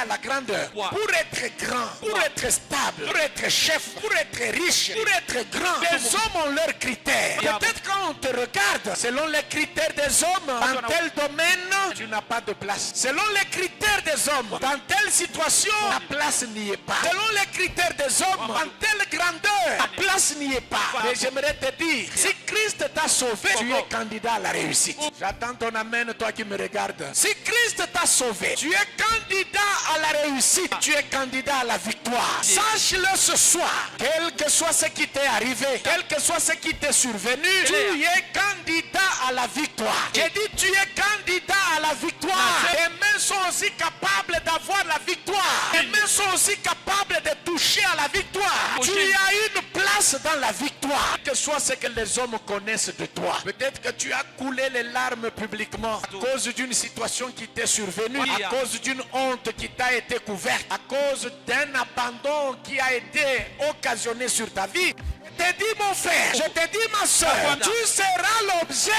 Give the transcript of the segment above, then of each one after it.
à la grandeur. Pour être grand, pour être stable, pour être chef, pour être riche, pour être grand, les hommes ont leurs critères. Peut-être quand on te regarde, selon les critères des hommes, dans tel domaine, tu n'as pas de place. Selon les critères des hommes, dans telle situation, la place n'y est pas. Selon les critères des hommes, dans telle grandeur, la place n'y est pas. Mais j'aimerais te dire, si Christ t'a sauvé, tu es candidat à la réussite. J'attends ton amen, toi qui me regardes. Si Christ t'a sauvé, tu es candidat à la réussite. Tu es candidat à la victoire. Sache-le ce soir, quel que soit ce qui t'est arrivé, quel que soit ce qui t'est survenu, tu es candidat à la victoire. J'ai dit tu es candidat à la victoire. Tes mains sont aussi capables d'avoir la victoire. Tes mains sont aussi capables de toucher à la victoire. Tu as une place dans la victoire. Que soit ce que les hommes connaissent de toi. Peut-être que tu as coulé les larmes publiquement à cause d'une situation qui t'est survenue, à cause d'une honte qui t'a été couverte, à cause d'un abandon qui a été occasionné sur ta vie. Je te dis mon frère, je te dis ma soeur, tu seras l'objet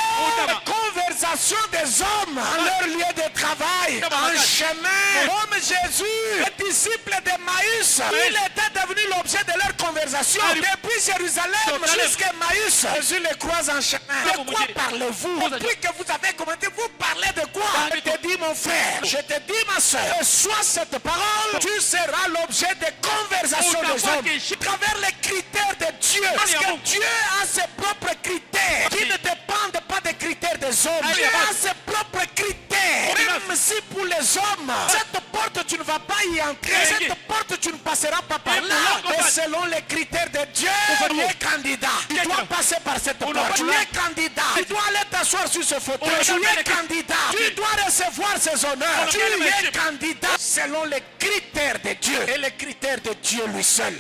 de conversation des hommes dans leur lieu de travail, en chemin, comme Jésus, le disciple d'Emmaüs, il était devenu l'objet de leur conversation. Depuis Jérusalem jusqu'à Emmaüs, Jésus les croise en chemin. De quoi parlez-vous? Depuis que vous avez commenté, vous parlez de quoi? Je te dis mon frère, je te dis ma soeur, soit cette parole, tu seras l'objet de conversation des hommes, à travers les critères de Dieu. Parce que Dieu a ses propres critères qui ne dépendent pas des critères des hommes. Dieu a ses propres critères. Même si pour les hommes, cette porte tu ne vas pas y entrer, cette porte tu ne passeras pas par là. Mais selon les critères de Dieu, tu es candidat. Tu dois passer par cette porte. Tu es candidat. Tu dois aller t'asseoir sur ce fauteuil. Tu es candidat. Tu dois recevoir ces honneurs. Tu es candidat selon les critères de Dieu et les critères de Dieu lui seul.